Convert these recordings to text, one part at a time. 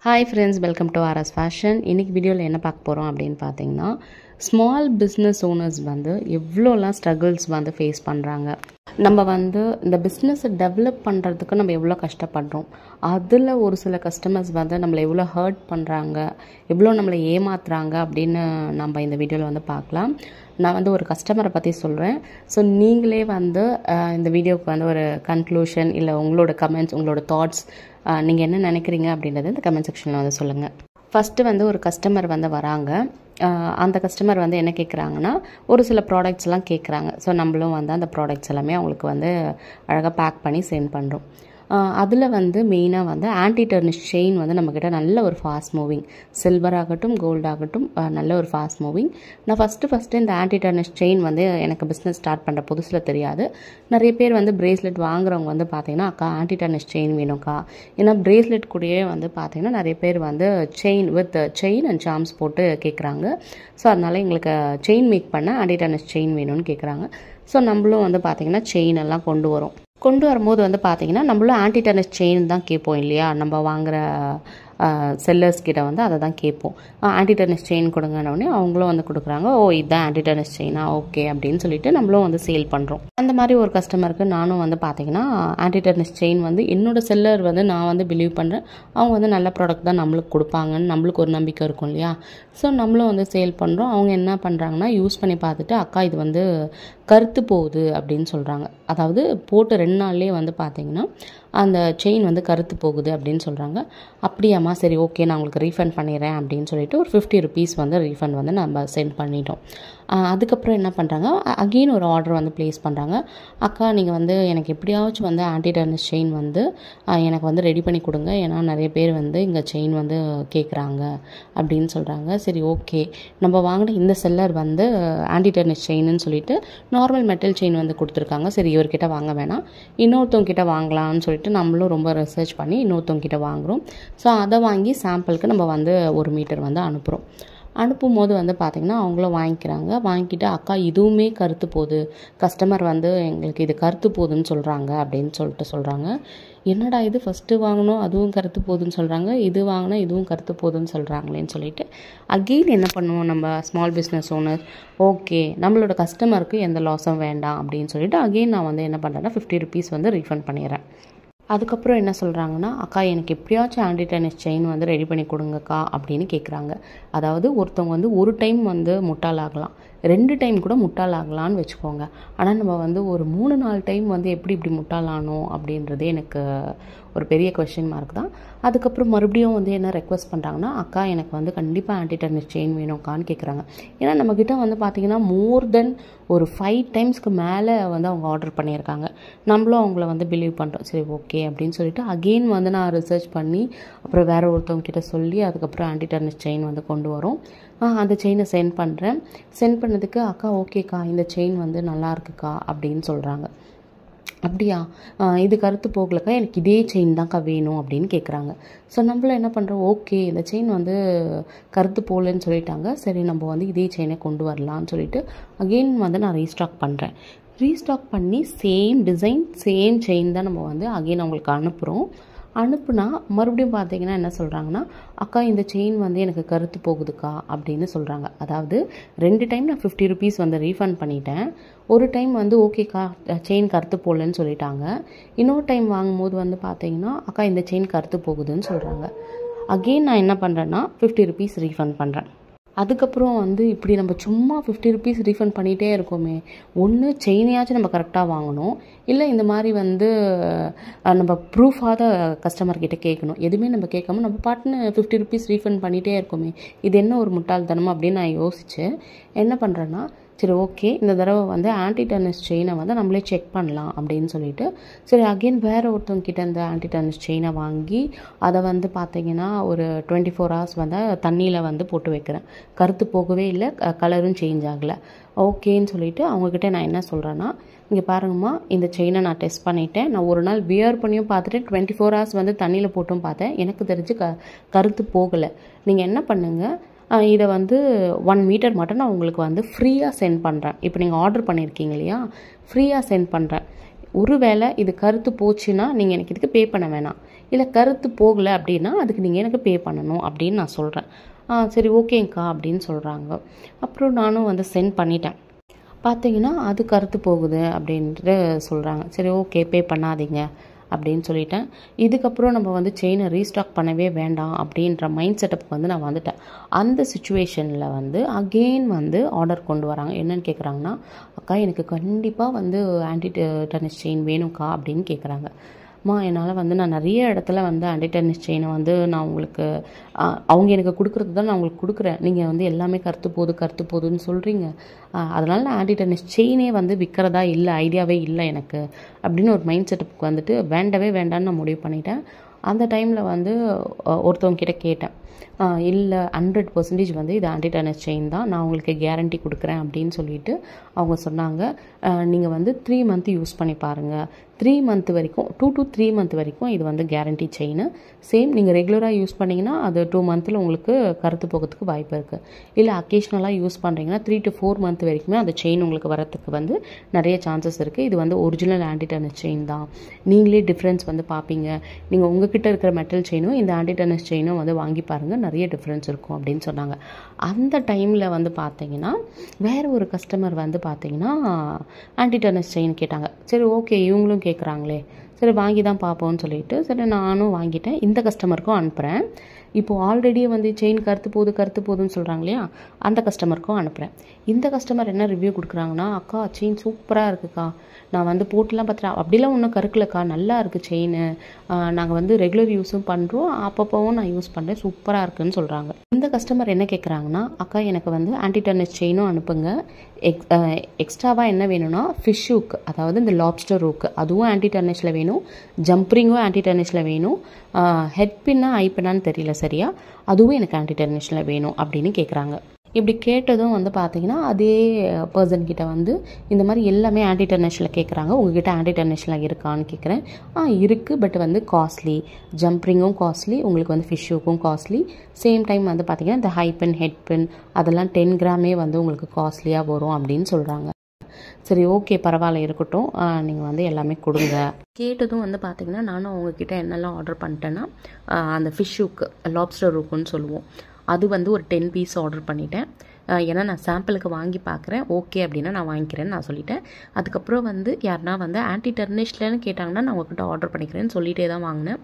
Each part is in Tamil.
Hi friends, welcome to RS Fashion. இன்னைக்கு வீடியோல என்ன பார்க்க போறோம் அப்படினு பாத்தீங்கன்னா small business owners வந்து எவ்வளவுலாம் struggles வந்து ஃபேஸ் பண்றாங்க. நம்ம வந்து இந்த business டெவலப் பண்றதுக்கு நம்ம எவ்வளவு கஷ்டப்படுறோம். அதுல ஒரு சில கஸ்டமர்ஸ் வந்து நம்மள எவ்வளவு ஹர்ட் பண்றாங்க, எவ்வளவு நம்மள ஏமாத்துறாங்க அப்படினு நம்ம இந்த வீடியோல வந்து பார்க்கலாம். நான் வந்து ஒரு கஸ்டமரை பத்தி சொல்றேன். சோ நீங்களே வந்து இந்த வீடியோக்கு வந்து ஒரு கன்க்ளூஷன் இல்ல உங்களோட கமெண்ட்ஸ், உங்களோட தாட்ஸ் நீங்க என்ன நினைக்கிறீங்க அப்படிங்கறத இந்த கமெண்ட் செக்ஷன்ல வந்து சொல்லுங்க. ஃபர்ஸ்ட் வந்து ஒரு கஸ்டமர் வந்து வராங்க. அந்த கஸ்டமர் வந்து என்ன கேக்குறாங்கன்னா ஒரு சில ப்ராடக்ட்ஸ் எல்லாம் கேக்குறாங்க. சோ நம்மளும் வந்து அந்த ப்ராடக்ட்ஸ் எல்லாமே அவங்களுக்கு வந்து அழகா பேக் பண்ணி சென்ட் பண்றோம். அதுல வந்து மெயினா வந்து ஆன்டி டர்னிஷ் செயின் வந்து நம்மகிட்ட நல்ல ஒரு ஃபாஸ்ட் மூவிங், சில்வர் ஆகட்டும் கோல்ட் ஆகட்டும் நல்ல ஒரு ஃபாஸ்ட் மூவிங். நான் ஃபர்ஸ்ட் இந்த ஆன்டி டர்னிஷ் செயின் வந்து எனக்கு பிசினஸ் ஸ்டார்ட் பண்ற புதுசுல தெரியாது. நிறைய பேர் வந்து பிரேஸ்லெட் வாங்குறவங்க வந்து பாத்தீங்கன்னா அக்கா ஆன்டி டர்னிஷ் செயின் வேணும்க்கா, ஏன்னா பிரேஸ்லெட் கூடயே வந்து பாத்தீங்கன்னா நிறைய பேர் வந்து chain with chain and charms போட்டு கேக்குறாங்க. ஸோ அதனால எங்களுக்கு செயின் மேக் பண்ண ஆன்டி டர்னிஷ் செயின் வேணும்னு கேக்குறாங்க. ஸோ நம்மளும் வந்து பாத்தீங்கன்னா செயின் எல்லாம் கொண்டு வரும்போது வந்து பார்த்தீங்கன்னா நம்மளும் ஆன்டி டர்னிஷ் செயின் தான் கேட்போம் இல்லையா, நம்ம வாங்குற செல்லர்ஸ் கிட்ட வந்து அதை தான் கேட்போம். ஆன்டி டர்னிஷ் செயின் கொடுங்கன்னொடனே அவங்களும் வந்து கொடுக்குறாங்க. ஓ இதுதான் ஆன்டி டர்னிஷ் செயினா, ஓகே அப்படின்னு சொல்லிட்டு நம்மளும் வந்து சேல் பண்ணுறோம். அந்த மாதிரி ஒரு கஸ்டமருக்கு நானும் வந்து பார்த்தீங்கன்னா ஆன்டி டர்னிஷ் செயின் வந்து என்னோட செல்லர் வந்து நான் வந்து பிலீவ் பண்ணுறேன், அவங்க வந்து நல்ல ப்ராடக்ட் தான் நம்மளுக்கு கொடுப்பாங்கன்னு நம்மளுக்கு ஒரு நம்பிக்கை இருக்கும் இல்லையா. ஸோ நம்மளும் வந்து சேல் பண்ணுறோம். அவங்க என்ன பண்ணுறாங்கன்னா யூஸ் பண்ணி பார்த்துட்டு அக்கா இது வந்து கருத்து போகுது அப்படின்னு சொல்கிறாங்க. அதாவது போட்டு 2 நாள்லேயே வந்து பார்த்தீங்கன்னா அந்த செயின் வந்து கருத்து போகுது அப்படின்னு சொல்கிறாங்க. அப்படியாம்மா, சரி ஓகே நான் உங்களுக்கு ரீஃபண்ட் பண்ணிடுறேன் அப்படின்னு சொல்லிட்டு ஒரு 50 rupees வந்து ரீஃபண்ட் வந்து நம்ம சென்ட் பண்ணிட்டோம். அதுக்கப்புறம் என்ன பண்ணுறாங்க, அகெயின் ஒரு ஆர்டர் வந்து ப்ளேஸ் பண்ணுறாங்க. அக்கா நீங்கள் வந்து எனக்கு எப்படியாச்சும் வந்து ஆன்டி டர்னிஷ் செயின் வந்து எனக்கு வந்து ரெடி பண்ணி கொடுங்க, ஏன்னா நிறைய பேர் வந்து இங்கே செயின் வந்து கேட்குறாங்க அப்படின்னு சொல்கிறாங்க. சரி ஓகே, நம்ம வாங்கின இந்த செல்லர் வந்து ஆன்டி டர்னிஷ் செயின்னு சொல்லிட்டு நார்மல் மெட்டல் செயின் வந்து கொடுத்துருக்காங்க. சரி இவர்கிட்ட வாங்க வேணாம், இன்னொருத்தவங்க கிட்ட வாங்கலாம்னு சொல்லிட்டு நம்மளும் ரொம்ப ரிசர்ச் பண்ணி இன்னொருத்தவங்க கிட்ட வாங்குகிறோம். ஸோ அதை வாங்கி சாம்பிளுக்கு நம்ம வந்து 1 மீட்டர் வந்து அனுப்பும் போது வந்து பார்த்திங்கன்னா அவங்களும் வாங்கிக்கிட்டு அக்கா இதுவுமே கருத்து போகுது, கஸ்டமர் வந்து எங்களுக்கு இது கருத்து போகுதுன்னு சொல்கிறாங்க அப்படின்னு சொல்கிறாங்க. என்னடா இது ஃபஸ்ட்டு வாங்கினோம் அதுவும் கருத்து போகுதுன்னு சொல்கிறாங்க, இது வாங்கினா இதுவும் கருத்து போகுதுன்னு சொல்கிறாங்களேன்னு சொல்லிட்டு அகெயின் என்ன பண்ணுவோம் நம்ம ஸ்மால் பிஸ்னஸ் ஓனர், ஓகே நம்மளோட கஸ்டமருக்கு எந்த லாஸும் வேண்டாம் அப்படின்னு சொல்லிட்டு அகெயின் நான் வந்து என்ன பண்ணுறேன்னா 50 rupees வந்து ரீஃபண்ட் பண்ணிடுறேன். அதுக்கப்புறம் என்ன சொல்கிறாங்கன்னா அக்கா எனக்கு எப்படியாச்சும் ஆன்டி டர்னிஷ் செயின் வந்து ரெடி பண்ணி கொடுங்கக்கா அப்படின்னு கேட்குறாங்க. அதாவது ஒருத்தவங்க வந்து ஒரு டைம் வந்து முட்டாளாகலாம், 2 டைம் கூட முட்டாளாகலான்னு வச்சுக்கோங்க. ஆனால் நம்ம வந்து ஒரு 3-4 டைம் வந்து எப்படி முட்டாளானோம் அப்படின்றதே எனக்கு ஒரு பெரிய கொஸ்டின் மார்க் தான். அதுக்கப்புறம் மறுபடியும் வந்து என்ன ரெக்வஸ்ட் பண்ணுறாங்கன்னா அக்கா எனக்கு வந்து கண்டிப்பாக ஆன்டி டர்னிஷ் செயின் வேணும்க்கான்னு கேட்குறாங்க. ஏன்னா நம்மக்கிட்ட வந்து பார்த்திங்கன்னா மோர் தென் ஒரு 5 டைம்ஸ்க்கு மேலே வந்து அவங்க ஆர்டர் பண்ணியிருக்காங்க. நம்மளும் அவங்கள வந்து பிலீவ் பண்ணுறோம். சரி ஓகே அப்படின்னு சொல்லிட்டு அகெயின் வந்து நான் ரிசர்ச் பண்ணி அப்புறம் வேற ஒருத்தவங்க கிட்ட சொல்லி அதுக்கப்புறம் ஆன்டி டர்னிஷ் செயின் வந்து கொண்டு வரோம். அந்த செயினை சென்ட் பண்ணதுக்கு அக்கா ஓகேக்கா இந்த செயின் வந்து நல்லா இருக்குக்கா அப்படின்னு சொல்கிறாங்க. அப்படியா, இது கருத்து போகலக்கா, எனக்கு இதே செயின் தான்க்கா வேணும் அப்படின்னு கேட்குறாங்க. ஸோ நம்மளும் என்ன பண்ணுறோம், ஓகே இந்த செயின் வந்து கருத்து போகலன்னு சொல்லிட்டாங்க, சரி நம்ம வந்து இதே செயினை கொண்டு வரலான்னு சொல்லிட்டு அகெயின் வந்து நான் ரீஸ்டாக் பண்ணி சேம் டிசைன் சேம் செயின் தான் நம்ம வந்து அகெயின் அவங்களுக்கு அனுப்புனா மறுபடியும் பார்த்தீங்கன்னா என்ன சொல்கிறாங்கன்னா அக்கா இந்த செயின் வந்து எனக்கு கருத்து போகுதுக்கா அப்படின்னு சொல்கிறாங்க. அதாவது 2 டைம் நான் 50 rupees வந்து ரீஃபண்ட் பண்ணிட்டேன். ஒரு டைம் வந்து ஓகேக்கா செயின் கருத்து போகலன்னு சொல்லிட்டாங்க, இன்னொரு டைம் வாங்கும்போது வந்து பார்த்தீங்கன்னா அக்கா இந்த செயின் கருத்து போகுதுன்னு சொல்கிறாங்க. அகெயின் நான் என்ன பண்ணுறேன்னா 50 rupees ரீஃபண்ட் பண்ணுறேன். அதுக்கப்புறம் வந்து இப்படி நம்ம சும்மா 50 rupees ரீஃபண்ட் பண்ணிகிட்டே இருக்கோமே, ஒன்று செயினையாச்சும் நம்ம கரெக்டாக வாங்கணும், இல்லை இந்த மாதிரி வந்து நம்ம ப்ரூஃபாக கஸ்டமர்கிட்ட கேட்கணும். எதுவுமே நம்ம கேட்காம நம்ம பாட்டுன்னு 50 rupees ரீஃபண்ட் பண்ணிகிட்டே இருக்கோமே, இது என்ன ஒரு முட்டாள்தனமா அப்படின்னு நான் யோசிச்சு என்ன பண்ணுறேன்னா சரி ஓகே இந்த தடவை வந்து ஆன்டி டர்னிஷ் செயினை வந்து நம்மளே செக் பண்ணலாம் அப்படின்னு சொல்லிட்டு சரி அகெயின் வேறு ஒருத்தவங்க கிட்ட இந்த ஆன்டி டர்னிஷ் செயினை வாங்கி அதை வந்து பார்த்தீங்கன்னா ஒரு 24 hours வந்து தண்ணியில் வந்து போட்டு வைக்கிறேன். கருத்து போகவே இல்லை, கலரும் சேஞ்ச் ஆகலை. ஓகேன்னு சொல்லிட்டு அவங்கக்கிட்ட நான் என்ன சொல்கிறேன்னா இங்கே பாருங்கம்மா இந்த செயினை நான் டெஸ்ட் பண்ணிட்டேன், நான் ஒரு நாள் வியர் பண்ணியும் பார்த்துட்டு 24 hours வந்து தண்ணியில் போட்டும் பார்த்தேன், எனக்கு தெரிஞ்சு கருத்து போகலை. நீங்கள் என்ன பண்ணுங்கள், இதை வந்து 1 மீட்டர் மட்டும் நான் உங்களுக்கு வந்து ஃப்ரீயாக சென்ட் பண்ணுறேன். இப்போ நீங்கள் ஆர்டர் பண்ணியிருக்கீங்க இல்லையா, ஃப்ரீயாக சென்ட் பண்ணுறேன். ஒருவேளை இது கருத்து போச்சுன்னா நீங்கள் எனக்கு இதுக்கு பே பண்ண வேணாம். இல்லை கருத்து போகலை அப்படின்னா அதுக்கு நீங்கள் எனக்கு பே பண்ணணும் அப்படின்னு நான் சொல்கிறேன். சரி ஓகேங்க்கா அப்படின்னு சொல்கிறாங்க. அப்புறம் நானும் வந்து சென்ட் பண்ணிட்டேன். பார்த்தீங்கன்னா அது கருத்து போகுது அப்படின்ட்டு சொல்கிறாங்க. சரி ஓகே பே பண்ணாதீங்க அப்படின்னு சொல்லிட்டேன். இதுக்கப்புறம் நம்ம வந்து செயினை ரீஸ்டாக் பண்ணவே வேண்டாம் அப்படின்ற மைண்ட் செட்டப்புக்கு வந்து நான் வந்துட்டேன். அந்த சுச்சுவேஷனில் வந்து அகெயின் வந்து ஆர்டர் கொண்டு வராங்க. என்னென்னு கேட்குறாங்கன்னா, அக்கா எனக்கு கண்டிப்பாக வந்து ஆன்டி டென்னிஸ் செயின் வேணும்க்கா அப்படின்னு கேட்குறாங்க. என்னால் வந்து நான் நிறைய இடத்துல வந்து ஆன்டி டென்னிஸ் செயினை வந்து நான் உங்களுக்கு அவங்க எனக்கு கொடுக்குறது தான் நான் உங்களுக்கு கொடுக்குறேன். நீங்கள் வந்து எல்லாமே கருத்து போகுதுன்னு சொல்கிறீங்க. அதனால் நான் ஆன்டி டென்னிஸ் செயினே வந்து விற்கிறதா இல்லை, ஐடியாவே இல்லை எனக்கு அப்படின்னு ஒரு மைண்ட் செட்டப்புக்கு வந்துட்டு வேண்டவே வேண்டான்னு நான் முடிவு பண்ணிட்டேன். அந்த டைமில் வந்து ஒருத்தவங்க கேட்டேன். இல்லை 100% வந்து இது ஆன்டி டென்னிஸ் செயின் தான், நான் உங்களுக்கு கேரண்டி கொடுக்குறேன் அப்படின்னு சொல்லிட்டு அவங்க சொன்னாங்க. நீங்கள் வந்து 3 மந்த் யூஸ் பண்ணி பாருங்கள். 3 மந்த் வரைக்கும் 2 to 3 மந்த் வரைக்கும் இது வந்து கேரண்டி செயின். சேம் நீங்கள் ரெகுலராக யூஸ் பண்ணிங்கன்னா அது 2 மந்தில் உங்களுக்கு கருத்து போகிறதுக்கு வாய்ப்பு இருக்குது. இல்லை அக்கேஷ்னலாக யூஸ் பண்ணுறீங்கன்னா 3 to 4 மந்த் வரைக்குமே அந்த செயின் உங்களுக்கு வரத்துக்கு வந்து நிறைய சான்சஸ் இருக்குது. இது வந்து ஒரிஜினல் ஆன்டி டென்னிஸ் செயின் தான். நீங்களே டிஃப்ரென்ஸ் வந்து பார்ப்பீங்க. நீங்கள் உங்ககிட்ட இருக்கிற மெட்டல் செயினும் இந்த ஆன்டி டென்னிஸ் செயினும் வந்து வாங்கி பாருங்கள், நிறைய டிஃப்ரென்ஸ் இருக்கும் அப்படின்னு சொன்னாங்க. அந்த டைமில் வந்து பார்த்தீங்கன்னா வேறு ஒரு கஸ்டமர் வந்து பார்த்தீங்கன்னா ஆன்டி டென்னிஸ் செயின் கேட்டாங்க. சரி ஓகே இவங்களும் கேட்குறாங்களே, சரி வாங்கி தான் பார்ப்போம்னு சொல்லிட்டு சரி நானும் வாங்கிட்டேன். இந்த கஸ்டமருக்கும் அனுப்புகிறேன். இப்போது ஆல்ரெடி வந்து செயின் கருத்து போகுதுன்னு சொல்கிறாங்க இல்லையா, அந்த கஸ்டமருக்கும் அனுப்புகிறேன். இந்த கஸ்டமர் என்ன ரிவ்யூ கொடுக்குறாங்கன்னா, அக்கா செயின் சூப்பராக இருக்குக்கா, நான் வந்து போட்டுலாம் பார்த்துட்டேன், அப்படிலாம் ஒன்றும் கருக்கலக்கா, நல்லா இருக்குது செயின், நாங்கள் வந்து ரெகுலர் யூஸும் பண்ணுறோம், அப்பப்போவும் நான் யூஸ் பண்ணுறேன், சூப்பராக இருக்குன்னு சொல்கிறாங்க. இந்த கஸ்டமர் என்ன கேட்குறாங்கன்னா, அக்கா எனக்கு வந்து ஆன்டி டென்னிஸ் செயினும் அனுப்புங்க, எக்ஸ்ட்ராவாக என்ன வேணும்னா ஃபிஷ் ஹூக், அதாவது இந்த லாப்ஸ்டர் ஹூக் அதுவும் ஆன்டி டென்னிஸில் வேணும், ஜம்ப்ரிங்கும் ஆன்டி டென்னிஸில் வேணும், ஹெட் பின்னா ஐ பின்னான்னு தெரியல சரியா, அதுவும் எனக்கு ஆன்டி டென்னிஸில் வேணும் அப்படின்னு கேட்குறாங்க. இப்படி கேட்டதும் வந்து பார்த்தீங்கன்னா அதே பர்சன்கிட்ட வந்து இந்த மாதிரி எல்லாமே ஆன்டி டென்னிஸில் கேட்குறாங்க. உங்ககிட்ட ஆன்டி டென்னிஸில் இருக்கான்னு கேட்குறேன். இருக்குது, பட் வந்து காஸ்ட்லி, ஜம்ப்ரிங்கும் காஸ்ட்லி, உங்களுக்கு வந்து ஃபிஷ் ஹூக்கும் காஸ்ட்லி, சேம் டைம் வந்து பார்த்தீங்கன்னா இந்த ஹை பென் ஹெட் பென் அதெல்லாம் 10 கிராமே வந்து உங்களுக்கு காஸ்ட்லியாக வரும் அப்படின்னு சொல்கிறாங்க. சரி ஓகே பரவாயில்ல இருக்கட்டும், நீங்கள் வந்து எல்லாமே கொடுங்க. கேட்டதும் வந்து பார்த்தீங்கன்னா நானும் அவங்கக்கிட்ட என்னெல்லாம் ஆர்டர் பண்ணிட்டேன்னா அந்த ஃபிஷ் ஹூக் லாப்ஸ்டர் ஹூக்குன்னு சொல்லுவோம், அது வந்து ஒரு 10 பீஸ் ஆர்டர் பண்ணிட்டேன். ஏன்னா நான் சாம்பிளுக்கு வாங்கி பார்க்குறேன், ஓகே அப்படின்னா நான் வாங்கிக்கிறேன்னு நான் சொல்லிட்டேன். அதுக்கப்புறம் வந்து யாருனா வந்து ஆன்டி டென்னிஸ்லன்னு கேட்டாங்கன்னா நான் உங்கள்கிட்ட ஆர்டர் பண்ணிக்கிறேன்னு சொல்லிகிட்டே தான் வாங்கினேன்.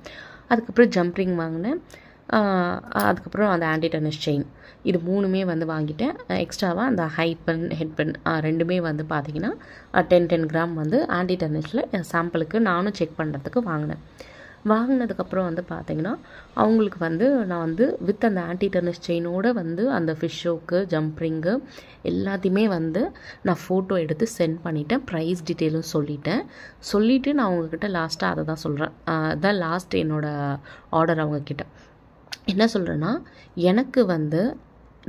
அதுக்கப்புறம் ஜம்ப்ரிங் வாங்கினேன், அதுக்கப்புறம் அந்த ஆன்டி டென்னிஸ் செயின், இது 3மே வந்து வாங்கிட்டேன். எக்ஸ்ட்ராவாக அந்த ஹை பென் ஹெட் பென் 2மே வந்து பார்த்திங்கன்னா 10 கிராம் வந்து ஆன்டி டென்னிஸில் சாம்பிளுக்கு நானும் செக் பண்ணுறதுக்கு வாங்கினதுக்கப்புறம் வந்து பார்த்திங்கன்னா அவங்களுக்கு வந்து நான் வந்து வித் அந்த ஆன்டி டென்னிஸ் செயினோடு வந்து அந்த ஃபிஷ் ஹூக்கு ஜம்ப்ரிங்கு எல்லாத்தையுமே வந்து நான் ஃபோட்டோ எடுத்து சென்ட் பண்ணிட்டேன். ப்ரைஸ் டீட்டெயிலும் சொல்லிவிட்டு நான் அவங்கக்கிட்ட லாஸ்ட்டாக அதை தான் சொல்கிறேன். அதுதான் லாஸ்ட் என்னோடய ஆர்டர். அவங்கக்கிட்ட என்ன சொல்கிறேன்னா, எனக்கு வந்து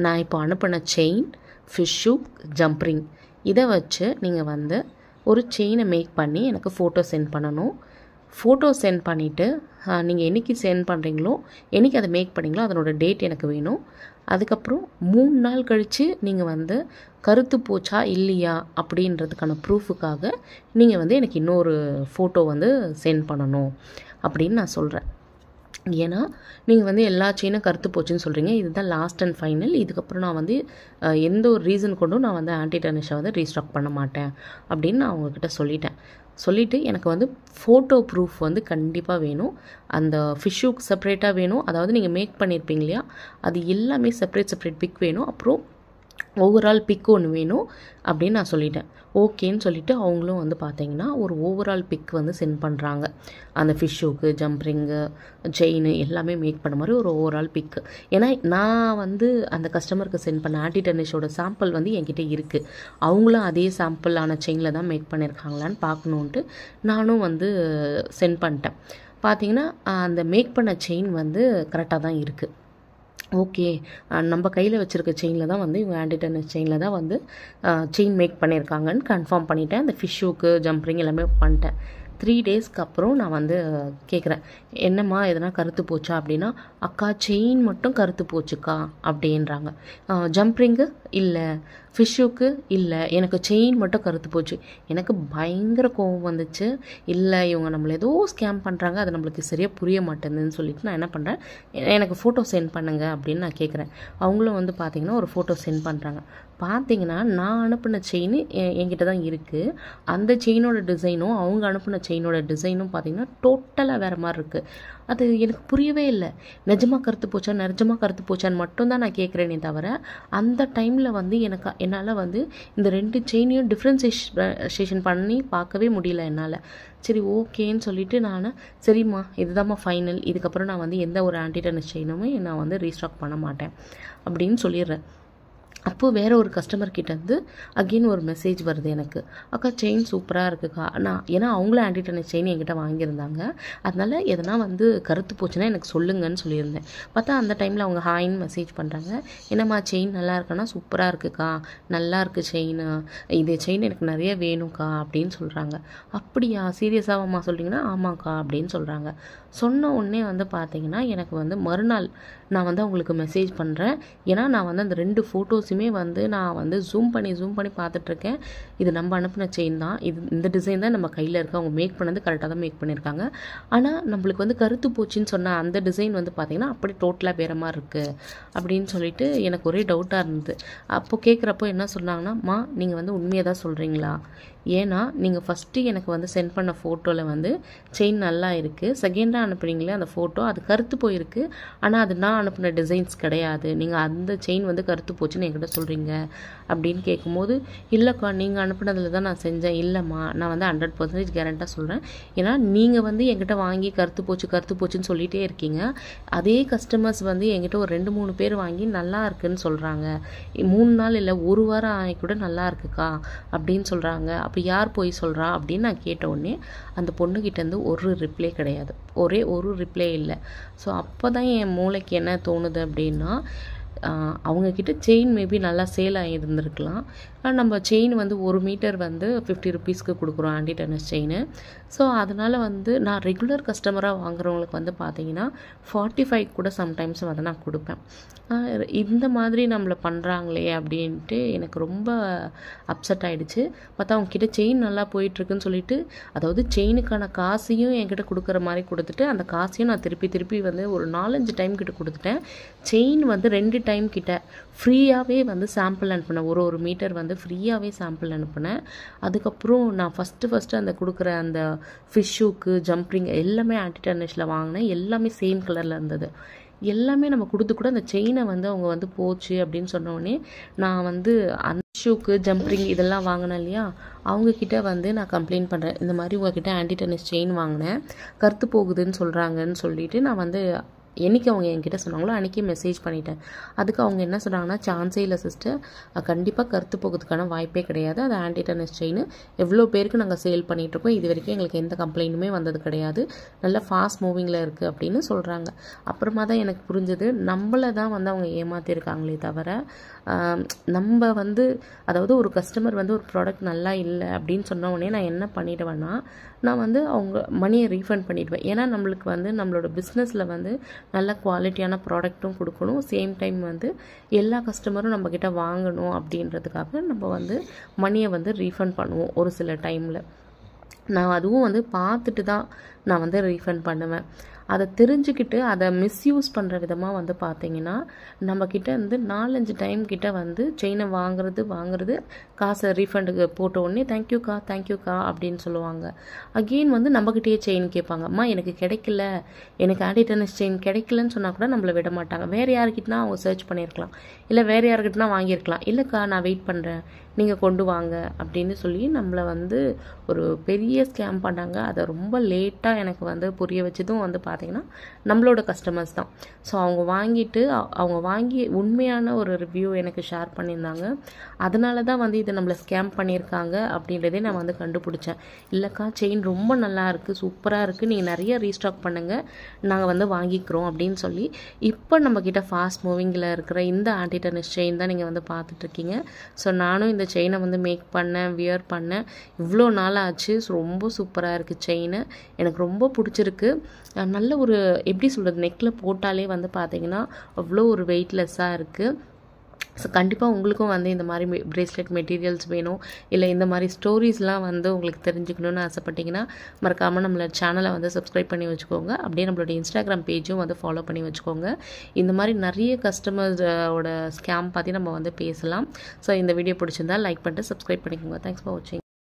நான் இப்போ அனுப்பின செயின், ஃபிஷ் ஹூக், ஜம்ப்ரிங் இதை வச்சு நீங்கள் வந்து ஒரு செயினை மேக் பண்ணி எனக்கு ஃபோட்டோ சென்ட் பண்ணணும். ஃபோட்டோ சென்ட் பண்ணிவிட்டு நீங்கள் என்றைக்கு சென்ட் பண்ணுறீங்களோ, என்றைக்கு அதை மேக் பண்ணிங்களோ அதனோட டேட் எனக்கு வேணும். அதுக்கப்புறம் 3 நாள் கழித்து நீங்கள் வந்து கருத்து போச்சா இல்லையா அப்படின்றதுக்கான ப்ரூஃபுக்காக நீங்கள் வந்து எனக்கு இன்னொரு ஃபோட்டோ வந்து சென்ட் பண்ணணும் அப்படின்னு நான் சொல்கிறேன். ஏன்னா நீங்கள் வந்து எல்லா செயினும் கருத்து போச்சுன்னு சொல்கிறீங்க, இதுதான் லாஸ்ட் அண்ட் ஃபைனல். இதுக்கப்புறம் நான் வந்து எந்த ஒரு ரீசன் கொண்டும் நான் வந்து ஆன்டி டென்னிஸை வந்து ரீஸ்டாக் பண்ண மாட்டேன் அப்படின்னு நான் அவங்கக்கிட்ட சொல்லிவிட்டு எனக்கு வந்து ஃபோட்டோ ப்ரூஃப் வந்து கண்டிப்பாக வேணும். அந்த ஃபிஷ் ஹூக் செப்பரேட்டாக வேணும், அதாவது நீங்கள் மேக் பண்ணியிருப்பீங்க இல்லையா, அது எல்லாமே செப்பரேட் பிக் வேணும். அப்புறம் ஓவரால் பிக் ஒன்று வேணும் அப்படின்னு நான் சொல்லிட்டேன். ஓகேன்னு சொல்லிவிட்டு அவங்களும் வந்து பார்த்தீங்கன்னா ஒரு ஓவரால் பிக் வந்து சென்ட் பண்ணுறாங்க. அந்த ஃபிஷ் ஹூக்கு, ஜம்ப்ரிங்கு, செயின் எல்லாமே மேக் பண்ண மாதிரி ஒரு ஓவரால் பிக்கு. ஏன்னா நான் வந்து அந்த கஸ்டமருக்கு சென்ட் பண்ண ஆன்டி டென்னிஸோட சாம்பிள் வந்து என்கிட்ட இருக்குது. அவங்களும் அதே சாம்பிளான செயினில் தான் மேக் பண்ணியிருக்காங்களான்னு பார்க்கணுன்ட்டு நானும் வந்து சென்ட் பண்ணிட்டேன். பார்த்தீங்கன்னா அந்த மேக் பண்ண செயின் வந்து கரெக்டாக தான் இருக்குது. ஓகே, நம்ம கையில் வச்சுருக்க செயினில் தான் வந்து இவங்க ஆன்டி டென்னிஸ் செயினில் தான் வந்து செயின் மேக் பண்ணியிருக்காங்கன்னு கன்ஃபார்ம் பண்ணிவிட்டேன். அந்த ஃபிஷ் ஹூக்கு ஜம்ப்ரிங் எல்லாமே பண்ணிட்டேன். 3 டேஸ்க்கு அப்புறம் நான் வந்து கேட்குறேன், என்னம்மா எதனா கருத்து போச்சா அப்படின்னா, அக்கா செயின் மட்டும் கருத்து போச்சுக்கா அப்படின்றாங்க. ஜம்ப்ரிங்கு இல்லை, ஃபிஷ்ஷுக்கு இல்லை, எனக்கு செயின் மட்டும் கருத்து போச்சு. எனக்கு பயங்கர கோவம் வந்துச்சு. இல்லை, இவங்க நம்மளை ஏதோ ஸ்கேம் பண்ணுறாங்க, அது நம்மளுக்கு சரியாக புரிய மாட்டேங்குதுன்னு சொல்லிட்டு நான் என்ன பண்ணுறேன், எனக்கு ஃபோட்டோ சென்ட் பண்ணுங்க அப்படின்னு நான் கேட்குறேன். அவங்களும் வந்து பார்த்திங்கன்னா ஒரு ஃபோட்டோ சென்ட் பண்ணுறாங்க. பார்த்தீங்கன்னா நான் அனுப்பின செயின் என்கிட்ட தான் இருக்குது. அந்த செயினோட டிசைனும் அவங்க அனுப்பின செயினோட டிசைனும் பார்த்திங்கன்னா டோட்டலாக வேறு மாதிரி இருக்குது. அது எனக்கு புரியவே இல்லை. நிஜமாக கருத்து போச்சான்னு மட்டும்தான் நான் கேட்குறேனே தவிர, அந்த டைமில் வந்து என்னால் வந்து இந்த 2 செயினையும் டிஃப்ரென்சியேஷன் பண்ணி பார்க்கவே முடியல என்னால். சரி, ஓகேன்னு சொல்லிவிட்டு நான், சரிம்மா இதுதாம்மா ஃபைனல், இதுக்கப்புறம் நான் வந்து எந்த ஒரு ஆன்டி டென்னிஸ் செயினுமே நான் வந்து ரீஸ்டாக் பண்ண மாட்டேன் அப்படின்னு சொல்லிடுறேன். அப்போது வேறு ஒரு கஸ்டமர்கிட்டேருந்து அகெயின் ஒரு மெசேஜ் வருது எனக்கு, அக்கா செயின் சூப்பராக இருக்குக்கா. ஏன்னா அவங்களும் ஆன்டி டென்னிஸ் செயின் என்கிட்ட வாங்கியிருந்தாங்க. அதனால் எதனா வந்து கருத்து போச்சுன்னா எனக்கு சொல்லுங்கன்னு சொல்லியிருந்தேன். பார்த்தா அந்த டைமில் அவங்க ஹாய்ன்னு மெசேஜ் பண்ணுறாங்க. என்னம்மா செயின் நல்லா இருக்குன்னா, சூப்பராக இருக்குக்கா, நல்லா இருக்குது செயின், இது செயின் எனக்கு நிறைய வேணும்க்கா அப்படின்னு சொல்கிறாங்க. அப்படியா, சீரியஸாகம்மா சொல்கிறீங்கன்னா, ஆமாக்கா அப்படின்னு சொல்கிறாங்க. சொன்ன உடனே வந்து பார்த்தீங்கன்னா எனக்கு வந்து மறுநாள் நான் வந்து அவங்களுக்கு மெசேஜ் பண்ணுறேன். ஏன்னா நான் வந்து அந்த 2 ஃபோட்டோஸுமே வந்து நான் வந்து ஜூம் பண்ணி பார்த்துட்ருக்கேன். இது நம்ம அனுப்பின செயின் தான், இந்த டிசைன் தான் நம்ம கையில் இருக்குது, அவங்க மேக் பண்ணது கரெக்டாக தான் மேக் பண்ணியிருக்காங்க. ஆனால் நம்மளுக்கு வந்து கருத்து போச்சுன்னு சொன்னால் அந்த டிசைன் வந்து பார்த்திங்கன்னா அப்படி டோட்டலாக வேறு மாதிரி இருக்குது அப்படின்னு சொல்லிட்டு எனக்கு ஒரே டவுட்டாக இருந்தது. அப்போது கேட்குறப்போ என்ன சொன்னாங்கன்னா, நீங்கள் வந்து உண்மையாக தான் சொல்கிறீங்களா? ஏன்னா நீங்கள் ஃபஸ்ட்டு எனக்கு வந்து சென்ட் பண்ண ஃபோட்டோவில் வந்து செயின் நல்லா இருக்குது, செகண்டாக அனுப்புனீங்களே அந்த ஃபோட்டோ அது கருத்து போயிருக்கு, ஆனால் அது நான் அனுப்பின டிசைன்ஸ் கிடையாது, நீங்கள் அந்த செயின் வந்து கருத்து போச்சுன்னு என்கிட்ட சொல்கிறீங்க அப்படின்னு கேட்கும்போது, இல்லைக்கா நீங்கள் அனுப்புனதில் தான் நான் செஞ்சேன். இல்லைம்மா, நான் வந்து 100% கேரண்டாக சொல்கிறேன். ஏன்னா நீங்கள் வந்து என்கிட்ட வாங்கி கருத்து போச்சுன்னு சொல்லிகிட்டே இருக்கீங்க. அதே கஸ்டமர்ஸ் வந்து என்கிட்ட ஒரு 2-3 பேர் வாங்கி நல்லா இருக்குன்னு சொல்கிறாங்க. 3 நாள் இல்லை 1 வாரம் ஆகி கூட நல்லா இருக்குக்கா அப்படின்னு சொல்கிறாங்க. அப்படி யார் போய் சொல்கிறா அப்படின்னு நான் கேட்ட உடனே அந்த பொண்ணுக்கிட்டேருந்து ஒரு ரிப்ளை கிடையாது, ஒரே ஒரு ரிப்ளை இல்லை. ஸோ அப்போ தான் என் மூளைக்கு என்ன தோணுது அப்படின்னா, அவங்கக்கிட்ட செயின் மேபி நல்லா சேல் ஆகியிருந்துருக்கலாம். நம்ம செயின் வந்து 1 மீட்டர் வந்து 50 ருபீஸ்க்கு கொடுக்குறோம் ஆன்டி டென்னிஸ் செயின். ஸோ அதனால் வந்து நான் ரெகுலர் கஸ்டமராக வாங்குறவங்களுக்கு வந்து பார்த்தீங்கன்னா 45 கூட சம்டைம்ஸ் வந்து நான் கொடுப்பேன். இந்த மாதிரி நம்மளை பண்ணுறாங்களே அப்படின்ட்டு எனக்கு ரொம்ப அப்செட் ஆகிடுச்சு. பார்த்தா அவங்கக்கிட்ட செயின் நல்லா போயிட்டுருக்குன்னு சொல்லிட்டு, அதாவது செயினுக்கான காசையும் என்கிட்ட கொடுக்குற மாதிரி கொடுத்துட்டு, அந்த காசையும் நான் திருப்பி வந்து ஒரு 4-5 டைம் கிட்ட கொடுத்துட்டேன். செயின் வந்து 2 டைம் கிட்ட ஃப்ரீயாகவே வந்து சாம்பிள் அனுப்பினேன். ஒரு மீட்டர் வந்து ஃப்ரீயாகவே சாம்பிள் அனுப்பினேன். அதுக்கப்புறம் நான் ஃபஸ்ட்டு அந்த கொடுக்குற அந்த ஃபிஷ்ஷுக்கு ஜம்ப்ரிங் எல்லாமே ஆன்டி டென்னிஸில் வாங்கினேன். எல்லாமே சேம் கலரில் இருந்தது. எல்லாமே நம்ம கொடுத்து கூட அந்த செயினை வந்து அவங்க வந்து போச்சு அப்படின்னு சொன்னோடனே, நான் வந்து அந்த ஷூக்கு ஜம்ப்ரிங் இதெல்லாம் வாங்கினேன் இல்லையா, அவங்கக்கிட்ட வந்து நான் கம்ப்ளைண்ட் பண்ணுறேன். இந்த மாதிரி உங்ககிட்ட ஆன்டி டென்னிஸ் செயின் வாங்கினேன், கருத்து போகுதுன்னு சொல்கிறாங்கன்னு சொல்லிட்டு நான் வந்து என்றைக்கு அவங்க என்கிட்ட சொன்னாங்களோ அன்றைக்கி மெசேஜ் பண்ணிட்டேன். அதுக்கு அவங்க என்ன சொன்னாங்கன்னா, சான்ஸே இல்லை சிஸ்டர், கண்டிப்பாக கருத்து போகிறதுக்கான வாய்ப்பே கிடையாது, அது ஆன்டி டென்னிஸ் செயின் எவ்வளோ பேருக்கு நாங்கள் சேல் பண்ணிகிட்ருக்கோம், இது வரைக்கும் எங்களுக்கு எந்த கம்ப்ளைண்ட்டுமே வந்தது கிடையாது, நல்லா ஃபாஸ்ட் மூவிங்கில் இருக்குது அப்படின்னு சொல்கிறாங்க. அப்புறமா தான் எனக்கு புரிஞ்சது, நம்மளை தான் வந்து அவங்க ஏமாற்றிருக்காங்களே தவிர, நம்ம வந்து அதாவது ஒரு கஸ்டமர் வந்து ஒரு ப்ராடக்ட் நல்லா இல்லை அப்படின்னு சொன்ன உடனே நான் என்ன பண்ணிடுவேன்னா, நான் வந்து அவங்க மணியை ரீஃபண்ட் பண்ணிடுவேன். ஏன்னா நம்மளுக்கு வந்து நம்மளோட பிஸ்னஸில் வந்து நல்ல குவாலிட்டியான ப்ராடக்ட்டும் கொடுக்கணும், சேம் டைம் வந்து எல்லா கஸ்டமரும் நம்மக்கிட்ட வாங்கணும் அப்படின்றதுக்காக நம்ம வந்து மணியை வந்து ரீஃபண்ட் பண்ணுவோம் ஒரு சில டைமில். நான் அதுவும் வந்து பார்த்துட்டு தான் நான் வந்து ரீஃபண்ட் பண்ணுவேன். அதை தெரிஞ்சுக்கிட்டு அதை மிஸ்யூஸ் பண்ணுற விதமாக வந்து பார்த்திங்கன்னா, நம்மக்கிட்ட வந்து 4-5 டைம் கிட்ட வந்து செயினை வாங்குறது காசை ரீஃபண்டுக்கு போட்ட உடனே தேங்க்யூக்கா அப்படின்னு சொல்லுவாங்க. அகெயின் வந்து நம்மக்கிட்டேயே செயின் கேட்பாங்க. அம்மா எனக்கு கிடைக்கல, எனக்கு ஆன்டி டென்னிஸ் செயின் கிடைக்கலன்னு சொன்னால் கூட நம்மளை விட மாட்டாங்க. வேறு யார்கிட்டனா அவங்க சர்ச் பண்ணியிருக்கலாம், இல்லை வேறு யார்கிட்டனா வாங்கியிருக்கலாம். இல்லைக்கா நான் வெயிட் பண்ணுறேன், நீங்கள் கொண்டு வாங்க அப்படின்னு சொல்லி நம்மளை வந்து ஒரு பெரிய ஸ்கேம் பண்ணாங்க. அதை ரொம்ப லேட்டாக எனக்கு வந்து புரிய வச்சதும் வந்து பார்த்திங்கன்னா நம்மளோட கஸ்டமர்ஸ் தான். ஸோ அவங்க வாங்கி உண்மையான ஒரு ரிவ்யூ எனக்கு ஷேர் பண்ணியிருந்தாங்க. அதனால தான் வந்து இதை நம்மளை ஸ்கேம் பண்ணியிருக்காங்க அப்படின்றதே நான் வந்து கண்டுபிடிச்சேன். இல்லைக்கா செயின் ரொம்ப நல்லா இருக்குது, சூப்பராக இருக்குது, நீங்கள் நிறைய ரீஸ்டாக் பண்ணுங்கள், நாங்கள் வந்து வாங்கிக்கிறோம் அப்படின்னு சொல்லி இப்போ நம்மக்கிட்ட ஃபாஸ்ட் மூவிங்கில் இருக்கிற இந்த ஆன்டி டென்னிஸ் செயின் தான் நீங்கள் வந்து பார்த்துட்ருக்கீங்க. ஸோ நானும் இந்த செயினை வந்து மேக் பண்ணேன், வியர் பண்ணேன், இவ்வளோ நாள் ஆச்சு. ஸோ ரொம்ப சூப்பராக இருக்குது செயின், எனக்கு ரொம்ப பிடிச்சிருக்கு. நல்ல ஒரு எப்படி சொல்கிறது, நெக்கில் போட்டாலே வந்து பார்த்திங்கன்னா அவ்வளோ ஒரு வெயிட்லெஸ்ஸாக இருக்குது. ஸோ கண்டிப்பாக உங்களுக்கும் வந்து இந்த மாதிரி பிரேஸ்லெட் மெட்டீரியல்ஸ் வேணும், இல்லை இந்த மாதிரி ஸ்டோரிஸ்லாம் வந்து உங்களுக்கு தெரிஞ்சுக்கணுன்னு ஆசைப்பட்டீங்கன்னா மறக்காமல் நம்மளோட சேனலை வந்து சப்ஸ்கிரைப் பண்ணி வச்சுக்கோங்க. அப்படியே நம்மளோட இன்ஸ்டாகிராம் பேஜும் வந்து ஃபாலோ பண்ணி வச்சுக்கோங்க. இந்த மாதிரி நிறைய கஸ்டமர்ஸோட ஸ்கேம் பற்றி நம்ம வந்து பேசலாம். ஸோ இந்த வீடியோ பிடிச்சிருந்தா லைக் பண்ணிட்டு சப்ஸ்கிரைப் பண்ணிக்கோங்க. தேங்க்ஸ் ஃபார் வாட்சிங்.